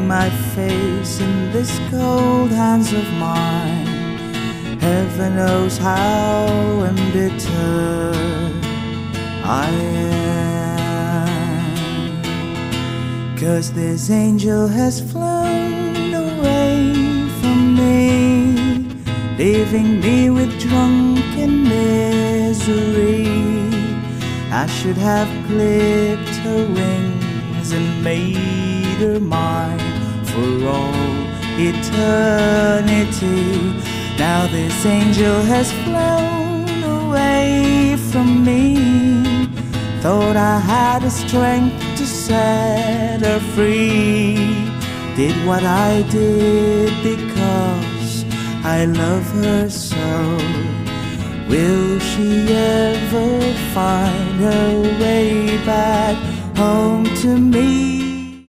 my face in this cold hands of mine. Heaven knows how embittered I am, 'cause this angel has flown away from me, leaving me with drunken misery. I should have clipped her wings and made her mine for all eternity. Now this angel has flown away from me. Thought I had the strength to set her free. Did what I did because I love her so. Will she ever find her way back home to me?